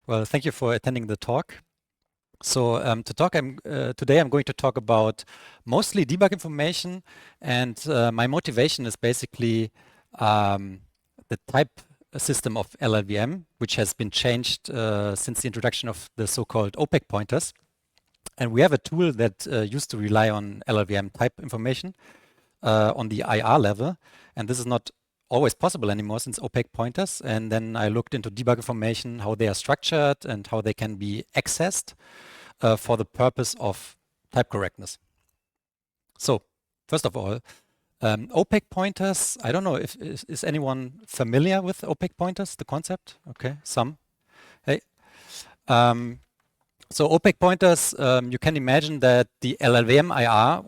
Well, thank you for attending the talk. So today I'm going to talk about mostly debug information, and my motivation is basically um, the type system of LLVM, which has been changed since the introduction of the so-called Opaque pointers. And we have a tool that used to rely on LLVM type information on the IR level, and this is not always possible anymore since Opaque pointers. And then I looked into debug information, how they are structured and how they can be accessed for the purpose of type correctness. So first of all, opaque pointers, I don't know if is anyone familiar with opaque pointers, the concept? Okay, some. Hey. So opaque pointers, you can imagine that the LLVM IR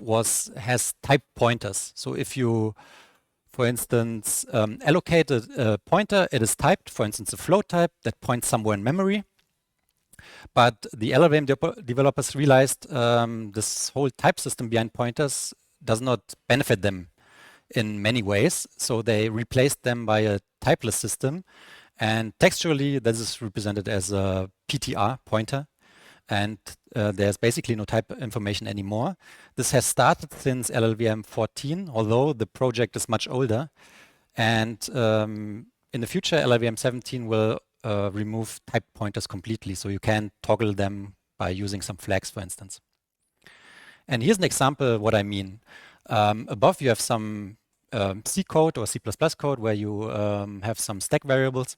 has type pointers. So if you, for instance, allocate a pointer, it is typed, for instance, a float type that points somewhere in memory. But the LLVM developers realized this whole type system behind pointers does not benefit them in many ways. So they replaced them by a typeless system. And textually, this is represented as a PTR pointer. And there's basically no type information anymore. This has started since LLVM 14, although the project is much older. And in the future, LLVM 17 will remove type pointers completely, so you can toggle them by using some flags, for instance. And here's an example of what I mean. Above you have some C code or C++ code where you have some stack variables.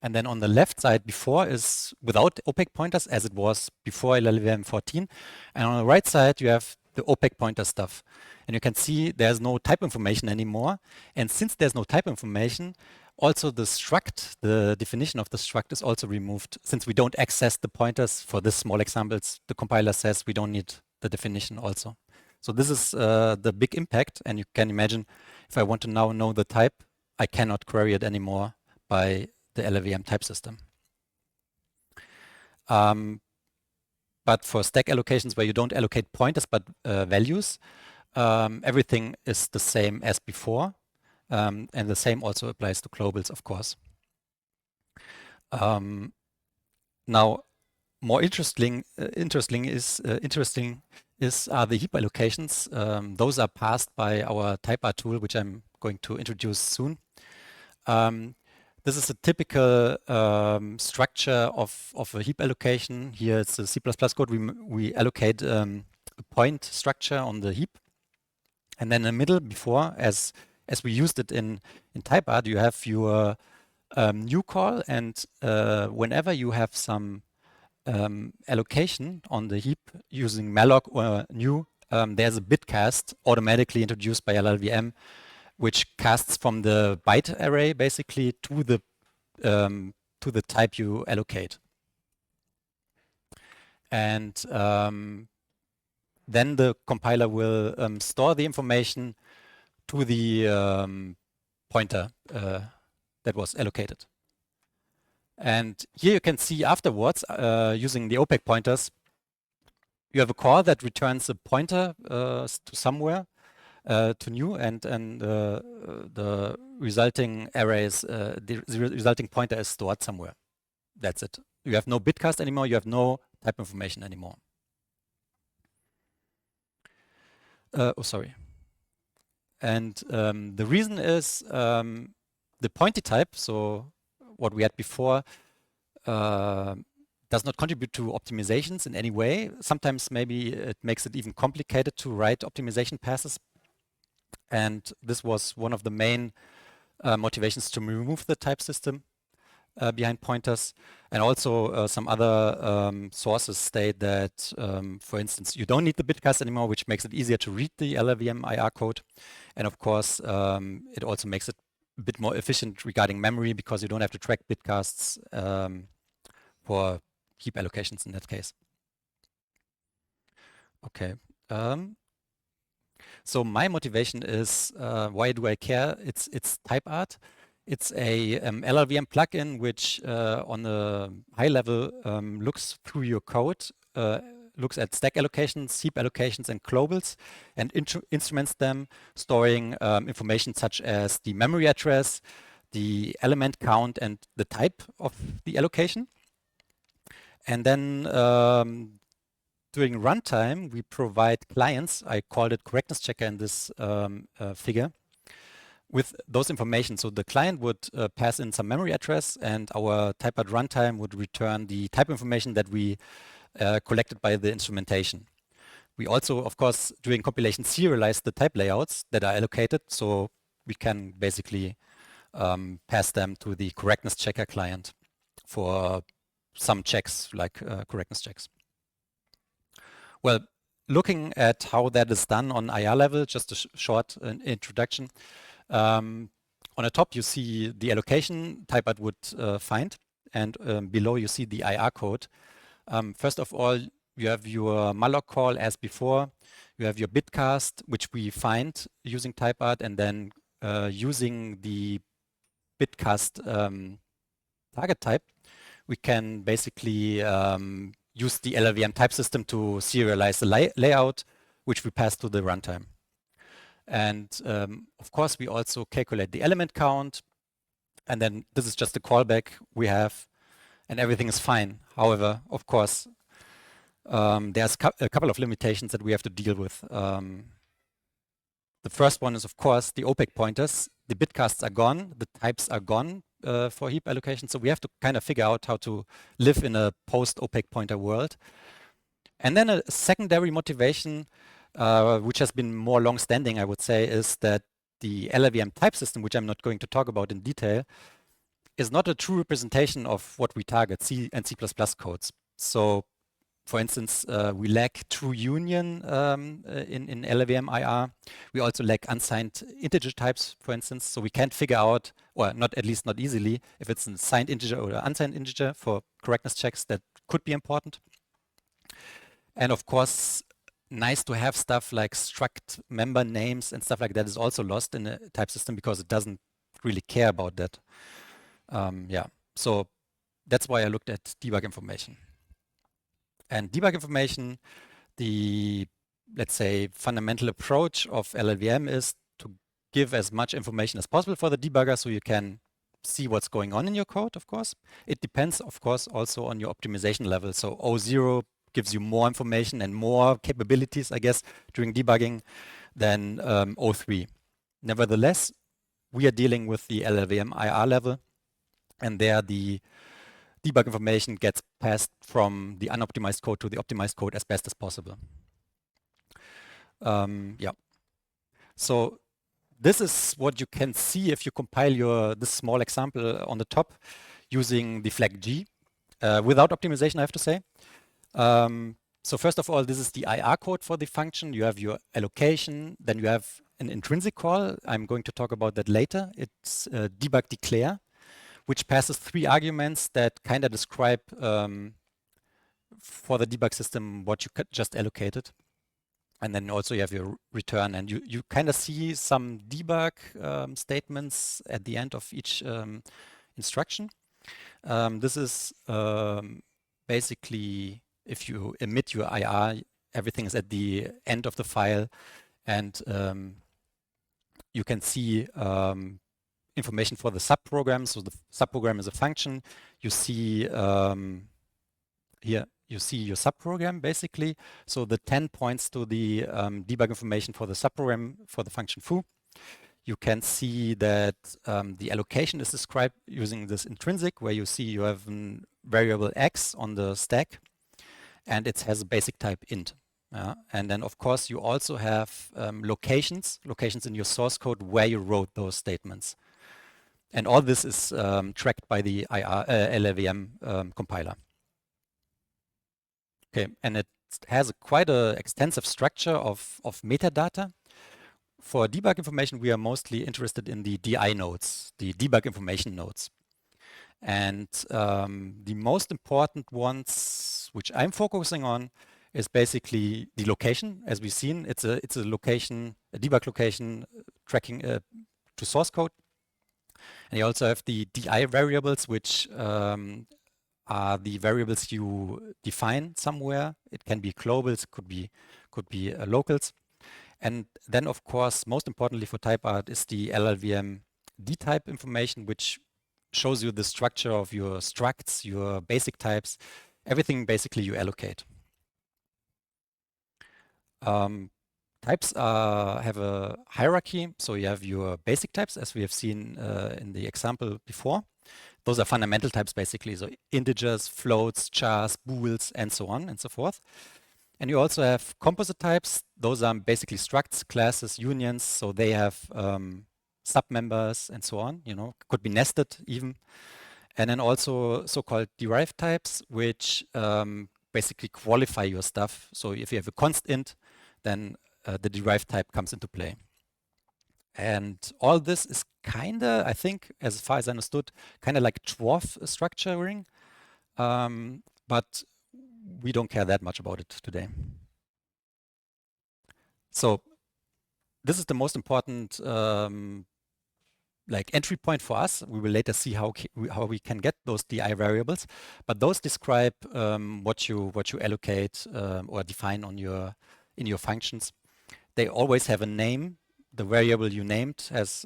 And then on the left side before is without opaque pointers as it was before LLVM 14. And on the right side you have the opaque pointer stuff. And you can see there's no type information anymore. And since there's no type information, also the struct, the definition of the struct is also removed. Since we don't access the pointers for this small examples, the compiler says we don't need the definition also. So this is the big impact. And you can imagine if I want to now know the type, I cannot query it anymore by the LLVM type system. But for stack allocations where you don't allocate pointers but values, everything is the same as before. And the same also applies to globals, of course. Now, more interesting is the heap allocations. Those are passed by our typeR tool, which I'm going to introduce soon. This is a typical structure of a heap allocation. Here it's a C++ code. We allocate a point structure on the heap. And then in the middle, before, as we used it in typeR, you have your new call. And whenever you have some allocation on the heap using malloc or new, there's a bit cast automatically introduced by LLVM, which casts from the byte array basically to the type you allocate. And then the compiler will store the information to the pointer that was allocated. And here you can see afterwards, using the opaque pointers, you have a call that returns a pointer to somewhere. To new, and the resulting arrays, the resulting pointer is stored somewhere. That's it. You have no bitcast anymore. You have no type information anymore. Oh, sorry. And the reason is the pointy type, so what we had before, does not contribute to optimizations in any way. Sometimes maybe it makes it even complicated to write optimization passes. And this was one of the main motivations to remove the type system behind pointers. And also some other sources state that, for instance, you don't need the bitcast anymore, which makes it easier to read the LLVM IR code. And of course, it also makes it a bit more efficient regarding memory because you don't have to track bitcasts for heap allocations in that case. Okay. So my motivation is, why do I care? It's typeR. It's a LLVM plugin which on a high level looks through your code, looks at stack allocations, heap allocations, and globals, and instruments them, storing information such as the memory address, the element count, and the type of the allocation. And then during runtime, we provide clients, I called it correctness checker in this figure, with those information. So the client would pass in some memory address, and our type at runtime would return the type information that we collected by the instrumentation. We also, of course, during compilation serialize the type layouts that are allocated, so we can basically pass them to the correctness checker client for some checks, like correctness checks. Well, looking at how that is done on IR level, just a short introduction. On the top, you see the allocation typeout would find, and below you see the IR code. First of all, you have your malloc call as before. You have your bitcast, which we find using typeout, and then using the bitcast target type, we can basically use the LLVM type system to serialize the layout, which we pass to the runtime. And of course, we also calculate the element count. And then this is just a callback we have, and everything is fine. However, of course, there's a couple of limitations that we have to deal with. The first one is, of course, the opaque pointers. The bitcasts are gone, the types are gone for heap allocation. So we have to kind of figure out how to live in a post-opaque pointer world. And then a secondary motivation, which has been more long-standing, I would say, is that the LLVM type system, which I'm not going to talk about in detail, is not a true representation of what we target, C and C++ codes. So, for instance, we lack true union in LLVM IR. We also lack unsigned integer types, for instance. So we can't figure out, or not at least not easily, if it's a signed integer or an unsigned integer for correctness checks. That could be important. And of course, nice to have stuff like struct member names and stuff like that is also lost in a type system because it doesn't really care about that. Yeah, so that's why I looked at debug information. And debug information, the, let's say, fundamental approach of LLVM is to give as much information as possible for the debugger so you can see what's going on in your code, of course. It depends, of course, also on your optimization level. So O0 gives you more information and more capabilities, I guess, during debugging than O3. Nevertheless, we are dealing with the LLVM IR level, and there the debug information gets passed from the unoptimized code to the optimized code as best as possible. Yeah. So this is what you can see if you compile this small example on the top using the flag G without optimization, I have to say. So first of all, this is the IR code for the function. You have your allocation, then you have an intrinsic call. I'm going to talk about that later. It's debug declare, which passes 3 arguments that kind of describe for the debug system what you just allocated. And then also you have your return, and you kind of see some debug statements at the end of each instruction. This is basically if you emit your IR, everything is at the end of the file, and you can see information for the subprogram. So the subprogram is a function. You see here, you see your subprogram basically. So the 10 points to the debug information for the subprogram for the function foo. You can see that the allocation is described using this intrinsic, where you see you have a variable x on the stack, and it has a basic type int. And then, of course, you also have locations in your source code where you wrote those statements. And all this is tracked by the LLVM compiler. Okay, and it has quite an extensive structure of metadata. For debug information, we are mostly interested in the DI nodes, the debug information nodes. And the most important ones, which I'm focusing on, is basically the location. As we've seen, it's a location, a debug location tracking to source code. And you also have the DI variables, which are the variables you define somewhere. It can be globals, could be locals. And then, of course, most importantly for type art is the LLVM dtype information, which shows you the structure of your structs, your basic types, everything basically you allocate. Types have a hierarchy, so you have your basic types, as we have seen in the example before. Those are fundamental types basically, so integers, floats, chars, booleans, and so on and so forth. And you also have composite types. Those are basically structs, classes, unions, so they have submembers and so on, could be nested even. And then also so-called derived types, which basically qualify your stuff. So if you have a const int, then the derived type comes into play. And all this is kind of, I think, as far as I understood, kind of like dwarf structuring, but we don't care that much about it today. So this is the most important like entry point for us. We will later see how we can get those DI variables, but those describe what you allocate or define on in your functions. They always have a name. The variable you named is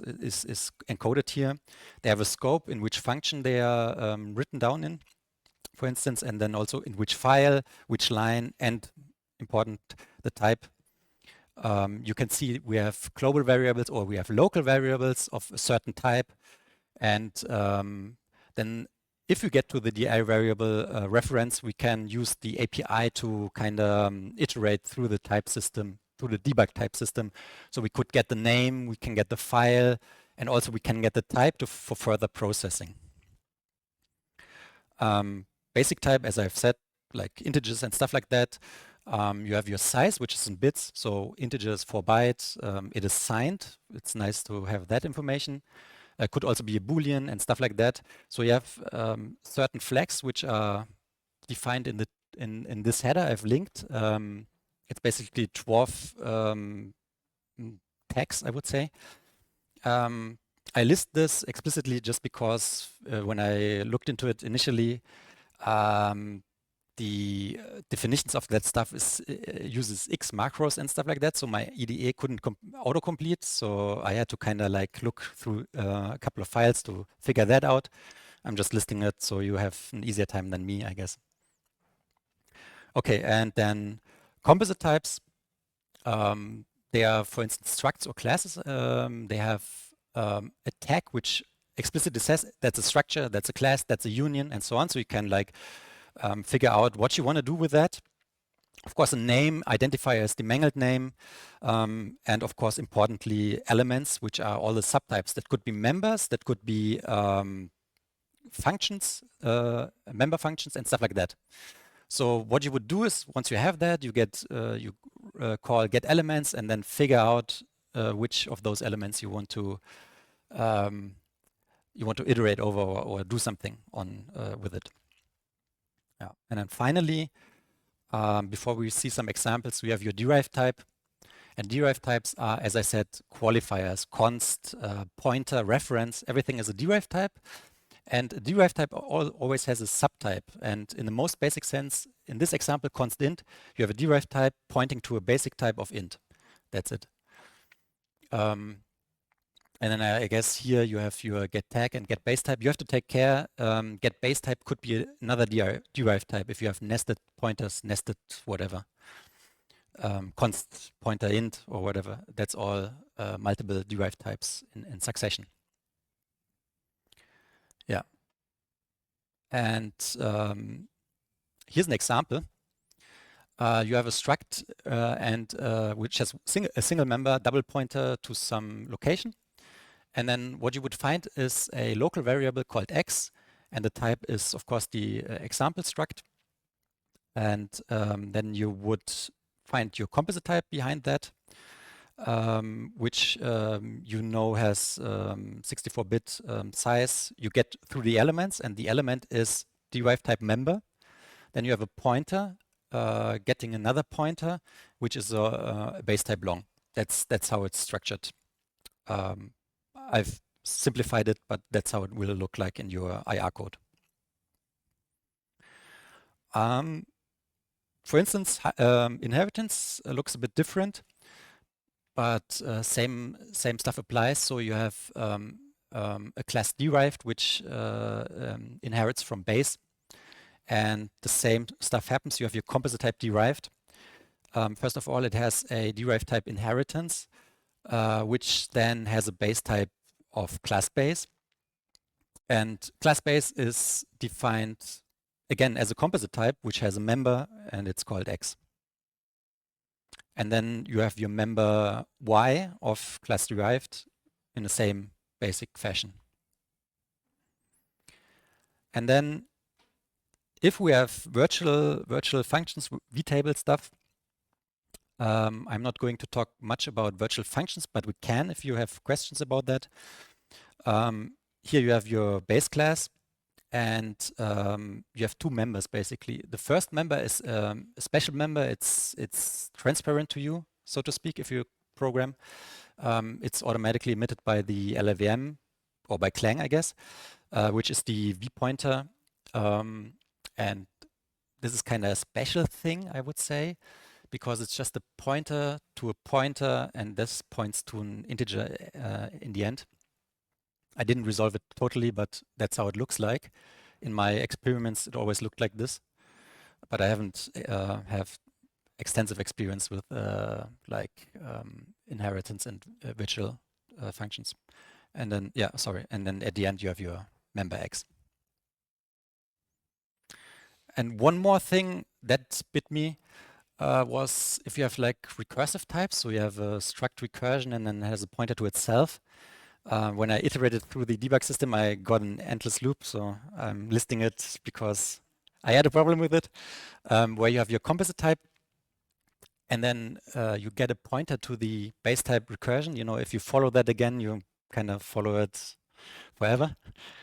encoded here. They have a scope in which function they are written down in, for instance, and then also in which file, which line, and important, the type. You can see we have global variables or we have local variables of a certain type. And then if we get to the DI variable reference, we can use the API to kind of iterate through the type system, through the debug type system. So we could get the name, we can get the file, and also we can get the type for further processing. Basic type, as I've said, like integers and stuff like that. You have your size, which is in bits. So integers 4 bytes. It is signed. It's nice to have that information. It could also be a Boolean and stuff like that. So you have certain flags which are defined in this header I've linked. It's basically dwarf tags, I would say. I list this explicitly just because when I looked into it initially, the definitions of that stuff uses X macros and stuff like that. So my EDA couldn't autocomplete. So I had to kind of like look through a couple of files to figure that out. I'm just listing it so you have an easier time than me, I guess. Okay, and then composite types. They are, for instance, structs or classes. They have a tag which explicitly says that's a structure, that's a class, that's a union, and so on. So you can like figure out what you want to do with that. Of course, a name identifier is the mangled name. And of course, importantly, elements, which are all the subtypes. That could be members, that could be functions, member functions, and stuff like that. So what you would do is once you have that, you get call get elements and then figure out which of those elements you want to iterate over or do something on with it. Yeah. And then finally, before we see some examples, we have your derived type. And derived types are, as I said, qualifiers, const, pointer, reference. Everything is a derived type. And a derived type always has a subtype. And in the most basic sense, in this example, const int, you have a derived type pointing to a basic type of int. That's it. And then I guess here you have your get tag and get base type. You have to take care. Get base type could be another derived type if you have nested pointers, nested whatever. Const pointer int or whatever. That's all multiple derived types in succession. Yeah. And here's an example. You have a struct and which has a single member double pointer to some location. And then what you would find is a local variable called x, and the type is, of course, the example struct. And then you would find your composite type behind that, which you know has 64-bit size. You get through the elements, and the element is derived type member. Then you have a pointer getting another pointer, which is a base type long. That's how it's structured. I've simplified it, but that's how it will look like in your IR code. For instance, inheritance looks a bit different, but same stuff applies. So you have a class derived, which inherits from base. and the same stuff happens. You have your composite type derived. First of all, it has a derived type inheritance, which then has a base type of class base. And class base is defined again as a composite type, which has a member, and it's called X. And then you have your member Y of class derived in the same basic fashion. And then if we have virtual functions, vtable stuff, I'm not going to talk much about virtual functions, but we can if you have questions about that. Here you have your base class, and you have two members basically. The first member is a special member. It's transparent to you, so to speak, if you program. It's automatically emitted by the LLVM or by Clang, I guess, which is the V pointer. And this is kind of a special thing, I would say, because it's just a pointer to a pointer, and this points to an integer in the end. I didn't resolve it totally, but that's how it looks like. In my experiments, it always looked like this, but I haven't have extensive experience with inheritance and virtual functions. And then, yeah, sorry. And then at the end, you have your member X. And one more thing that bit me was if you have like recursive types, so you have a struct recursion and then it has a pointer to itself. When I iterated through the debug system, I got an endless loop, so I'm listing it because I had a problem with it, where you have your composite type, and then you get a pointer to the base type recursion. You know, if you follow that again, you kind of follow it forever.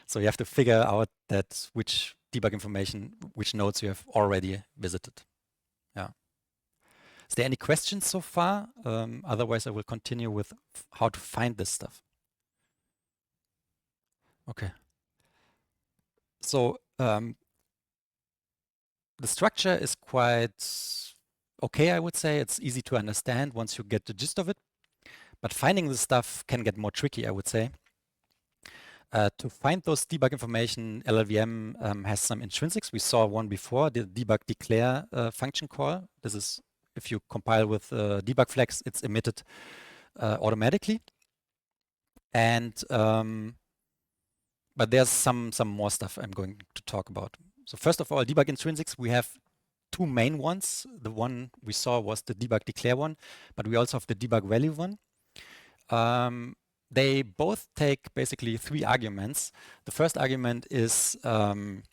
So you have to figure out that which debug information, which nodes you have already visited. Yeah. Is there any questions so far? Otherwise, I will continue with how to find this stuff. Okay. So the structure is quite okay, I would say. It's easy to understand once you get the gist of it. But finding the stuff can get more tricky, I would say. To find those debug information, LLVM has some intrinsics. We saw one before, the debug declare function call. This is, if you compile with debug flags, it's emitted automatically. And but there's some more stuff I'm going to talk about. So first of all, debug intrinsics, we have two main ones. The one we saw was the debug declare one, but we also have the debug value one. They both take basically three arguments. The first argument is for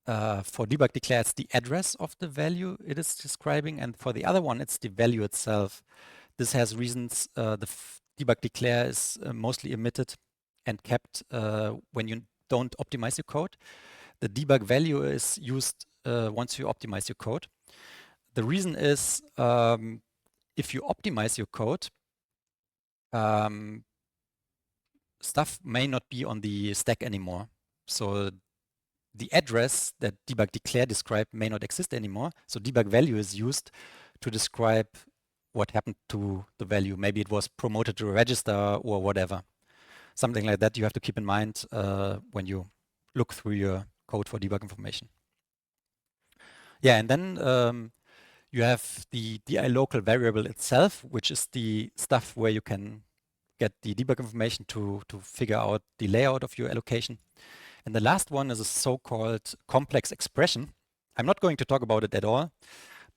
debug declare, it's the address of the value it is describing, and for the other one, it's the value itself. This has reasons. The debug declare is mostly emitted and kept when you don't optimize your code. The debug value is used once you optimize your code. The reason is if you optimize your code, stuff may not be on the stack anymore. So the address that debug declare described may not exist anymore. So debug value is used to describe what happened to the value. Maybe it was promoted to a register or whatever. Something like that you have to keep in mind when you look through your code for debug information. Yeah, and then you have the DI local variable itself, which is the stuff where you can get the debug information to figure out the layout of your allocation. And the last one is a so-called complex expression. I'm not going to talk about it at all,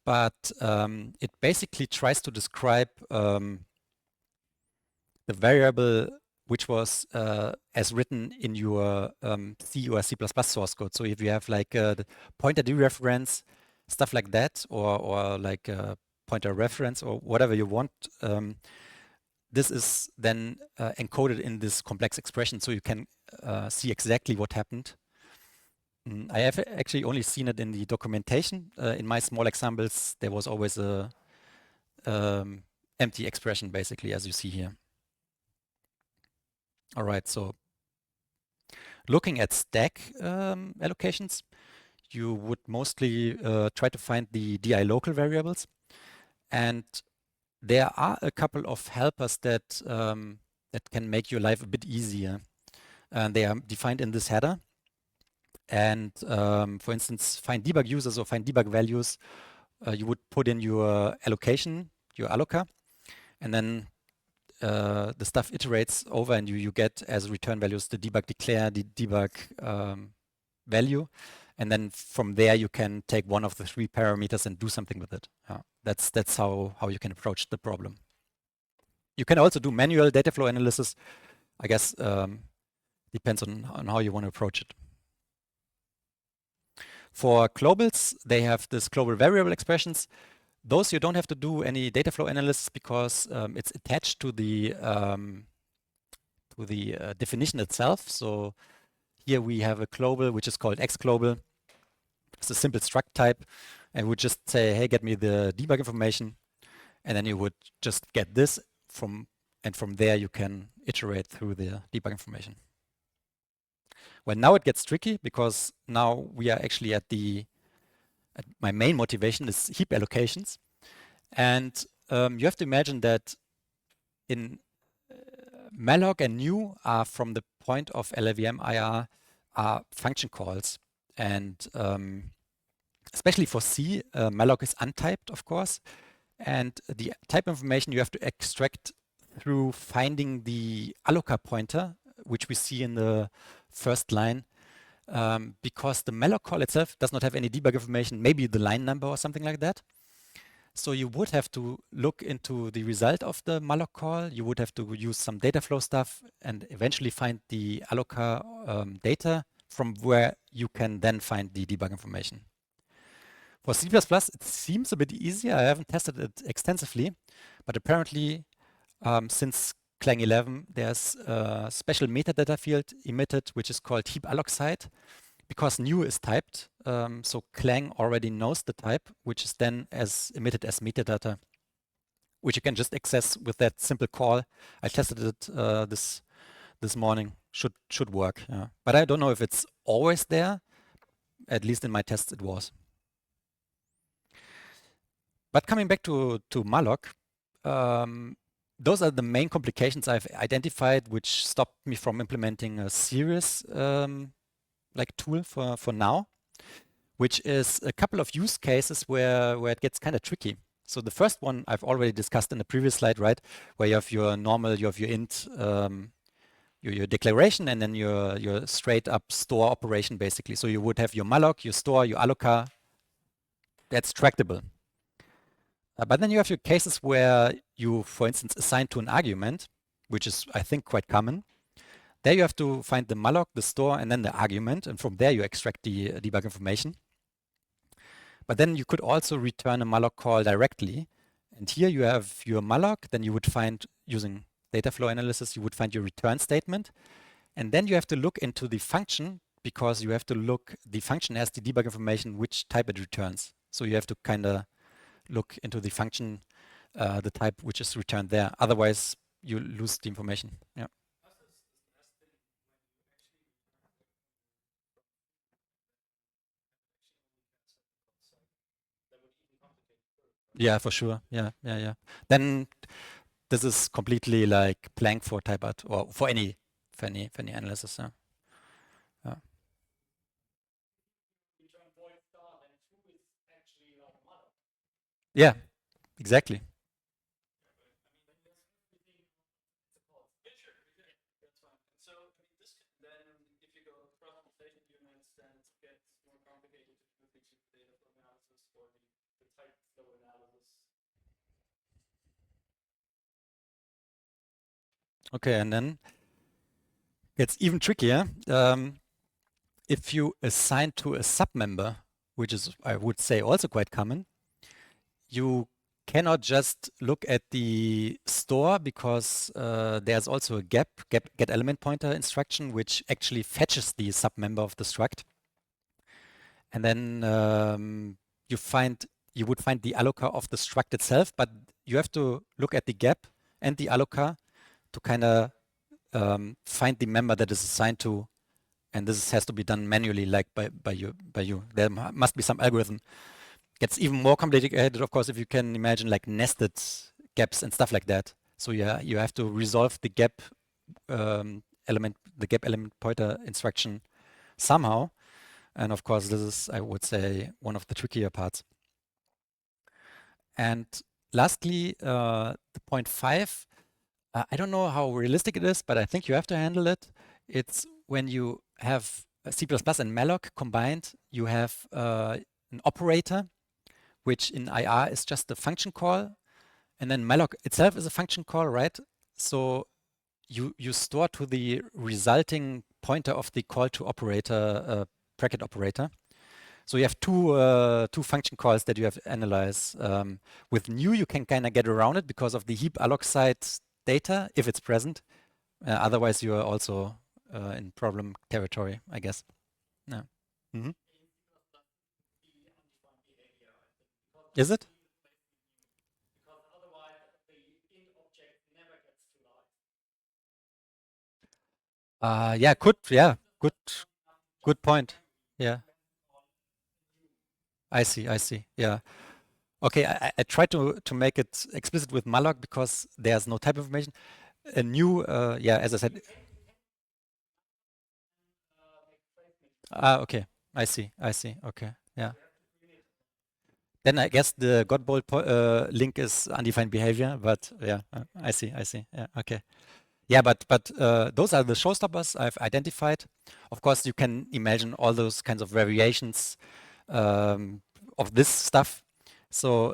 but it basically tries to describe the variable which was as written in your C or C++ source code. So if you have like the pointer dereference, stuff like that, or like a pointer reference or whatever you want, this is then encoded in this complex expression, so you can see exactly what happened. I have actually only seen it in the documentation. In my small examples, there was always a empty expression, basically, as you see here. All right, so looking at stack allocations, you would mostly try to find the DI local variables. And there are a couple of helpers that that can make your life a bit easier. And they are defined in this header. and for instance, find debug users or find debug values, you would put in your allocation, your alloca, and then the stuff iterates over and you get as return values the debug declare, the debug value. And then from there, you can take one of the 3 parameters and do something with it. That's how you can approach the problem. You can also do manual data flow analysis. I guess depends on how you want to approach it. For globals, they have this global variable expressions. Those you don't have to do any data flow analysis because it's attached to the definition itself. So here we have a global which is called X global. It's a simple struct type, and we would just say, hey, get me the debug information, and then you would just get this from there you can iterate through the debug information. Well, now it gets tricky because now we are actually at my main motivation is heap allocations. And you have to imagine that in malloc and new are from the point of LLVM IR are function calls. And especially for C, malloc is untyped, of course. And the type information you have to extract through finding the alloca pointer, which we see in the first line, because the malloc call itself does not have any debug information, maybe the line number or something like that. So you would have to look into the result of the malloc call. You would have to use some data flow stuff and eventually find the alloca data from where you can then find the debug information. For C++, it seems a bit easier. I haven't tested it extensively, but apparently since Clang 11, there's a special metadata field emitted, which is called heap alloc site, because new is typed. So Clang already knows the type, which is then emitted as metadata, which you can just access with that simple call. I tested it this morning. Should work. Yeah. But I don't know if it's always there. At least in my tests, it was. But coming back to malloc, those are the main complications I've identified, which stopped me from implementing a serious like tool for now, which is a couple of use cases where it gets kind of tricky. So the first one I've already discussed in the previous slide, right? Where you have your normal, you have your int, your declaration, and then your straight up store operation, basically. So you would have your malloc, your store, your alloca. That's tractable. But then you have your cases where you, for instance, assign to an argument, which is, I think, quite common. There you have to find the malloc, the store, and then the argument, and from there you extract the debug information. But then you could also return a malloc call directly. And here you have your malloc, then you would find, using data flow analysis, you would find your return statement. And then you have to look into the function, because you have to look, the function has the debug information, which type it returns. So you have to kind of look into the function, the type which is returned there. Otherwise, you lose the information. Yeah. Yeah, for sure. Yeah. Then this is completely like blank for type art or for any analysis. Yeah. Yeah. Yeah, exactly. Okay, and then it's even trickier. If you assign to a submember, which is, I would say, also quite common, you cannot just look at the store because there's also a get element pointer instruction, which actually fetches the submember of the struct. And then you would find the alloca of the struct itself, but you have to look at the gap and the alloca to kind of find the member that is assigned to, and this has to be done manually, like by you. There must be some algorithm. Gets even more complicated, of course, if you can imagine like nested gaps and stuff like that. So yeah, you have to resolve the gap element pointer instruction somehow. And of course, this is, I would say, one of the trickier parts. And lastly, the point 5, I don't know how realistic it is, but I think you have to handle it. It's when you have C++ and malloc combined, you have an operator, which in IR is just a function call. And then malloc itself is a function call, right? So you store to the resulting pointer of the call to operator bracket operator. So you have two function calls that you have to analyze. With new, you can kind of get around it because of the heap alloc side data if it's present. Otherwise, you are also in problem territory, I guess. Yeah. Mhm. Is it? Yeah, good point. Yeah, I see, I see. Yeah. Okay, I try to make it explicit with malloc because there's no type information. A new, yeah, as I said. Okay, I see. Okay, yeah. Then I guess the Godbolt link is undefined behavior, but yeah, I see, I see. Yeah, okay. Yeah, but those are the showstoppers I've identified. Of course, you can imagine all those kinds of variations of this stuff. So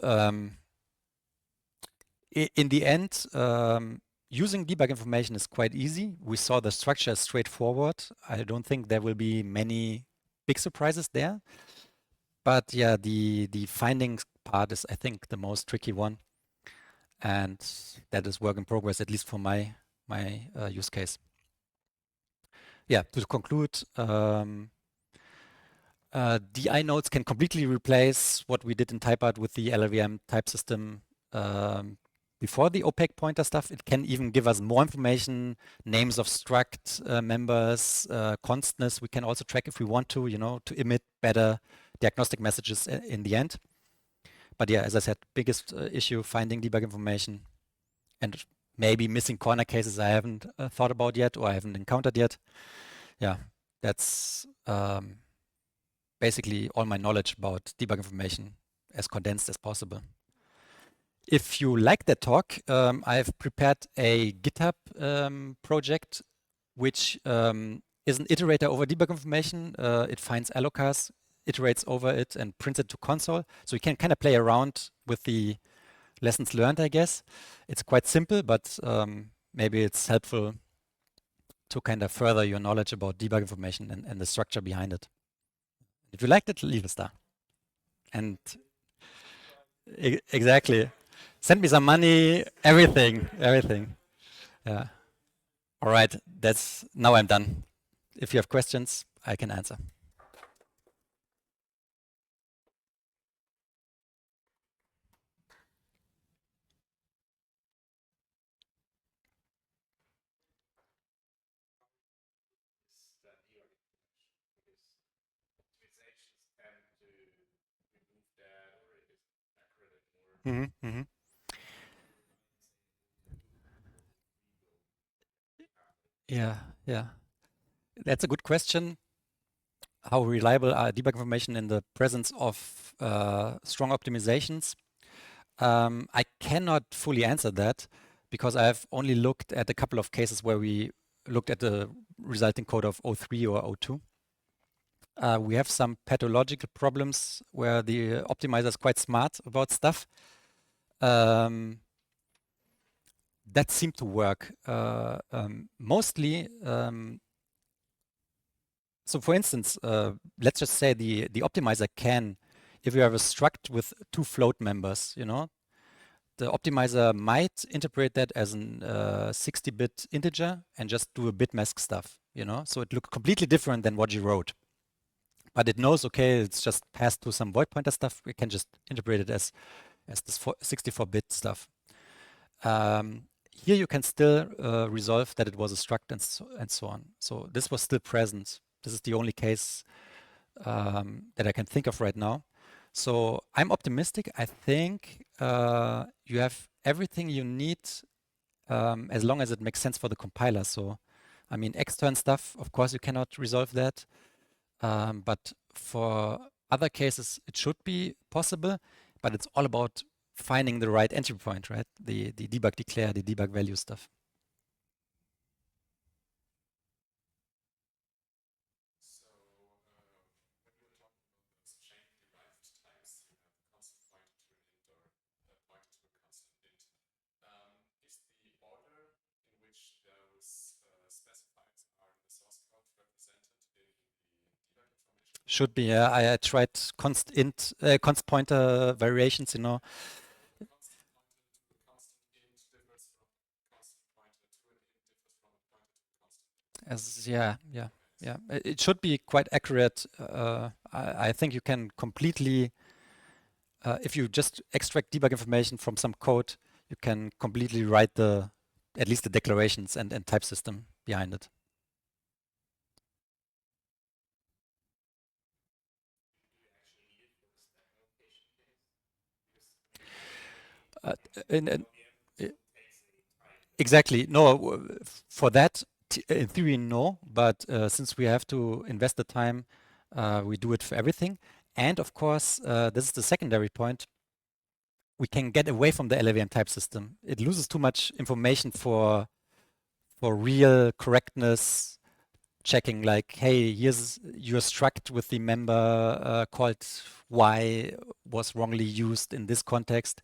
in the end, using debug information is quite easy. We saw the structure is straightforward. I don't think there will be many big surprises there. But yeah, the findings part is, I think, the most tricky one, and that is work in progress, at least for my use case. Yeah, to conclude, DI nodes can completely replace what we did in typeart with the LLVM type system before the Opaque pointer stuff. It can even give us more information, names of struct members, constness. We can also track if we want to, to emit better diagnostic messages in the end. But yeah, as I said, biggest issue, finding debug information and maybe missing corner cases I haven't thought about yet or I haven't encountered yet. Yeah, that's basically all my knowledge about debug information as condensed as possible. If you like that talk, I've prepared a GitHub project which is an iterator over debug information. It finds allocars, iterates over it, and prints it to console. So you can kind of play around with the lessons learned, I guess. It's quite simple, but maybe it's helpful to kind of further your knowledge about debug information and the structure behind it. If you liked it, leave a star. And exactly. Send me some money, everything, everything. Yeah. All right. Now I'm done. If you have questions, I can answer. Mm-hmm. Yeah, yeah. That's a good question. How reliable are debug information in the presence of strong optimizations? I cannot fully answer that because I've only looked at a couple of cases where we looked at the resulting code of O3 or O2. We have some pathological problems where the optimizer is quite smart about stuff. That seemed to work. Mostly, so for instance, let's just say the optimizer can, if you have a struct with two float members, the optimizer might interpret that as an 60-bit integer and just do a bit mask stuff, so it looks completely different than what you wrote. But it knows, okay, it's just passed to some void pointer stuff. We can just interpret it as this 64-bit stuff. Here you can still resolve that it was a struct and so on. So this was still present. This is the only case that I can think of right now. So I'm optimistic. I think you have everything you need as long as it makes sense for the compiler. So, I mean, extern stuff, of course, you cannot resolve that. But for other cases, it should be possible, but it's all about finding the right entry point, right? The debug declare, the debug value stuff. Should be, yeah. I tried const pointer variations, you know. Yeah. It should be quite accurate. I think you can completely, if you just extract debug information from some code, you can completely write at least the declarations and type system behind it. Uh, in Exactly. No, for that, in theory, no. But since we have to invest the time, we do it for everything. And of course, this is the secondary point. We can get away from the LLVM type system. It loses too much information for real correctness checking. Like, hey, here's your struct with the member called Y was wrongly used in this context.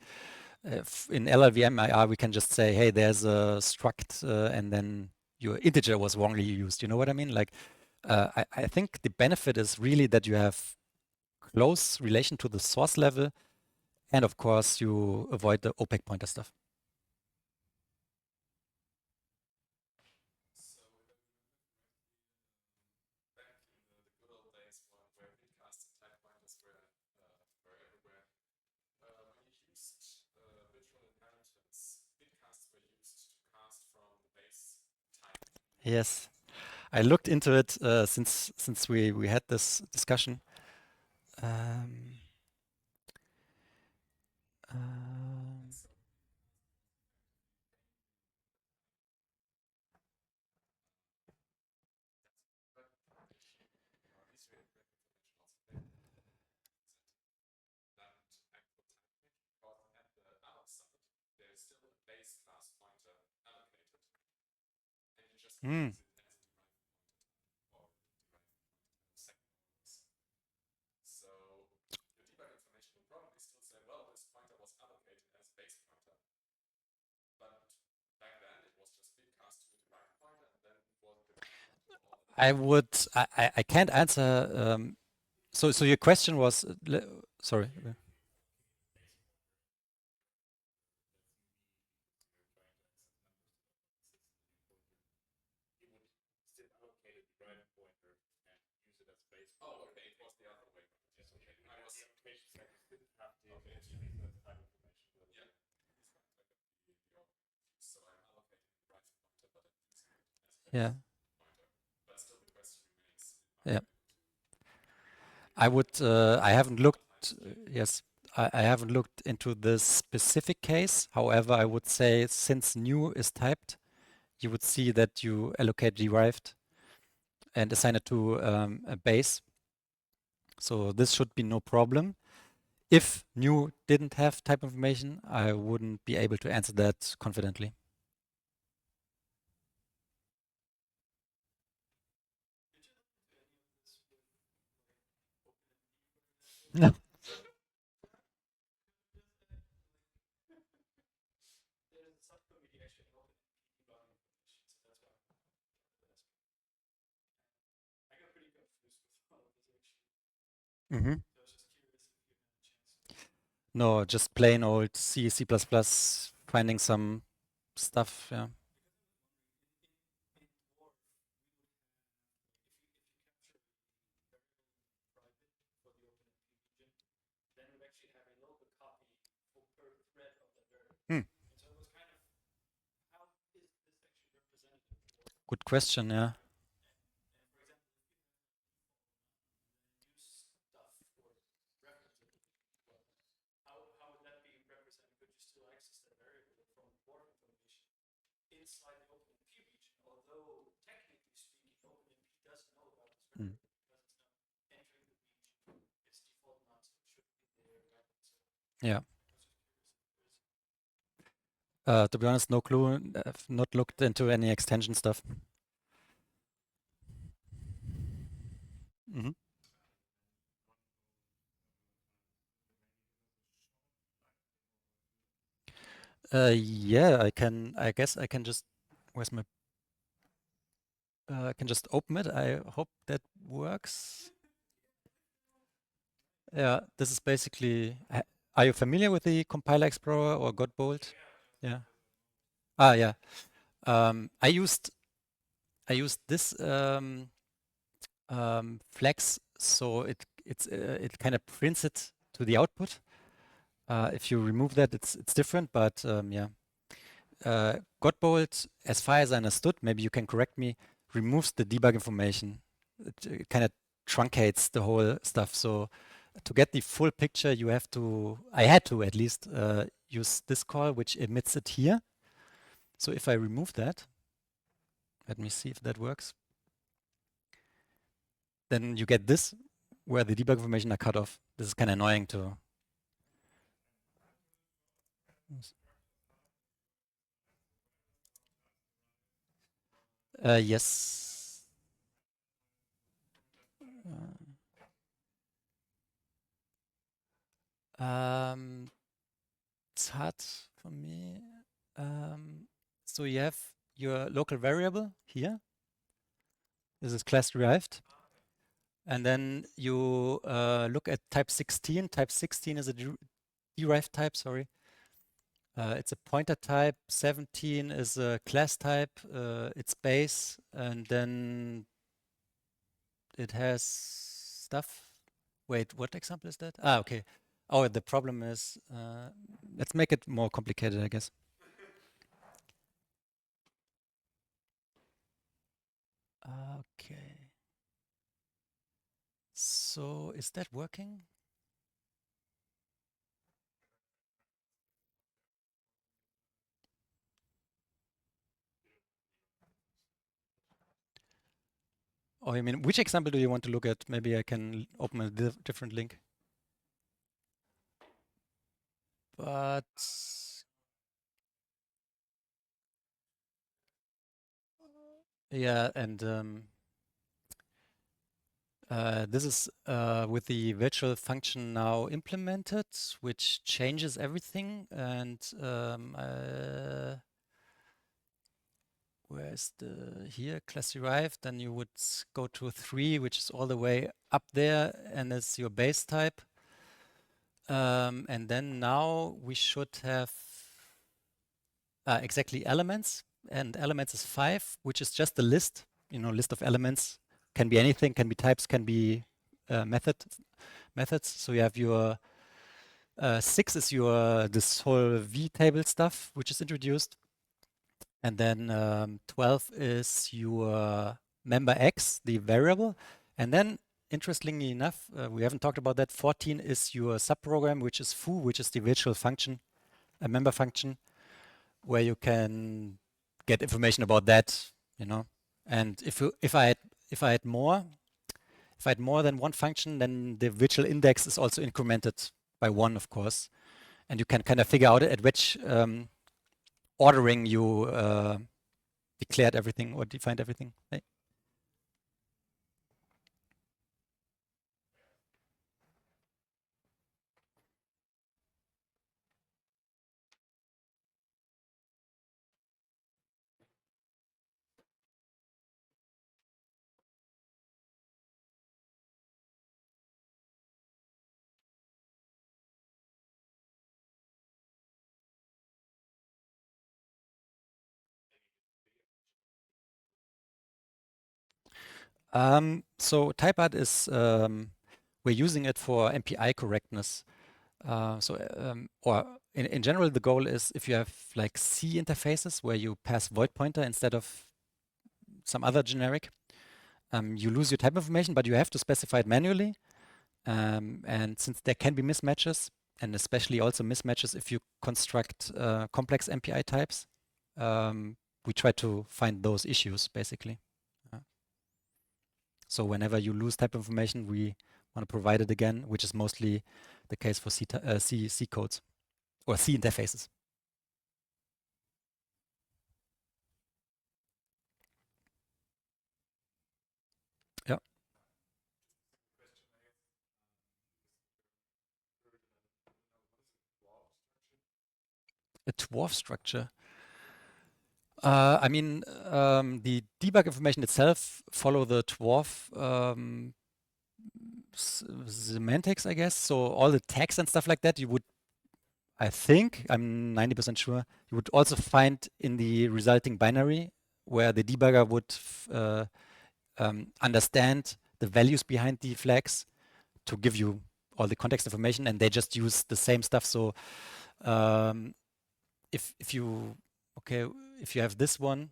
In LLVM IR, we can just say, hey, there's a struct, and then your integer was wrongly used. You know what I mean? Like, I think the benefit is really that you have close relation to the source level, and of course, you avoid the opaque pointer stuff. Yes, I looked into it since we had this discussion. Um, um, hmm. I can't answer. So your question was, sorry. Yeah, yeah. I haven't looked, yes, I haven't looked into this specific case. However, I would say since new is typed, you would see that you allocate derived and assign it to a base. So this should be no problem. If new didn't have type information, I wouldn't be able to answer that confidently. No. Hmm. No, just plain old C, C++, finding some stuff. Yeah. Hmm. Good question. Yeah. Hmm. Yeah. To be honest, no clue. I've not looked into any extension stuff. Hmm. Yeah, I can. I guess I can just. Where's my? I can just open it. I hope that works. Yeah, this is basically. Are you familiar with the Compiler Explorer or Godbolt? Yeah. Ah, yeah. I used this flex, so it kind of prints it to the output. If you remove that, it's different, but yeah. Godbolt, as far as I understood, maybe you can correct me, removes the debug information. It kind of truncates the whole stuff. So to get the full picture, you have to, I had to at least, use this call, which emits it here. So if I remove that, let me see if that works. Then you get this, where the debug information are cut off. This is kind of annoying to. Yes. Um, it's hard for me. So you have your local variable here. This is class derived. And then you look at type 16. Type 16 is a derived type, sorry. It's a pointer type. 17 is a class type. It's base. And then it has stuff. Wait, what example is that? Ah, okay. Oh, the problem is, let's make it more complicated, I guess. Okay. So is that working? Oh, I mean, which example do you want to look at? Maybe I can open a different link. But yeah, and this is with the virtual function now implemented, which changes everything. And where's the here class derived? Then you would go to 3, which is all the way up there, and it's your base type. And then now we should have exactly elements, and elements is 5, which is just the list, list of elements. Can be anything, can be types, can be methods. So you have your 6 is your this whole V table stuff, which is introduced. And then 12 is your member X, the variable. And then, interestingly enough, we haven't talked about that. 14 is your subprogram, which is foo, which is the virtual function, a member function, where you can get information about that, And if I had more than one function, then the virtual index is also incremented by 1, of course, and you can kind of figure out at which ordering you declared everything or defined everything. Right? So typeart is we're using it for MPI correctness. Or in general, the goal is if you have like C interfaces where you pass void pointer instead of some other generic, you lose your type information, but you have to specify it manually. And since there can be mismatches, and especially also mismatches if you construct complex MPI types, we try to find those issues basically. So whenever you lose type information, we want to provide it again, which is mostly the case for C codes or C interfaces. Yeah. A dwarf structure. I mean, the debug information itself follow the dwarf semantics, I guess. So all the tags and stuff like that, you would, I think, I'm 90% sure, you would also find in the resulting binary where the debugger would understand the values behind the flags to give you all the context information, and they just use the same stuff. So if you have this one,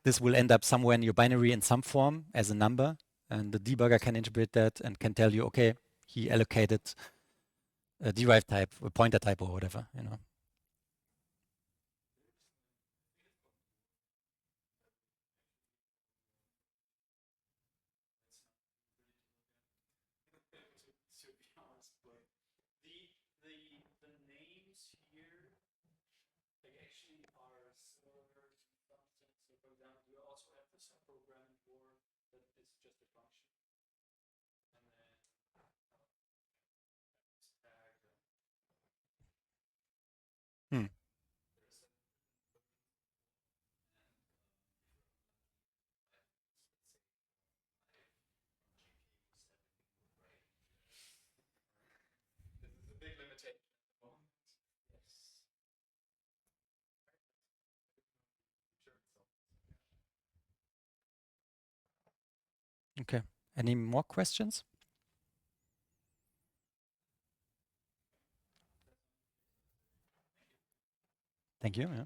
this will end up somewhere in your binary in some form as a number, and the debugger can interpret that and can tell you, okay, he allocated a derived type, a pointer type, or whatever, you know. Hmm. Okay. Any more questions? Thank you. Yeah.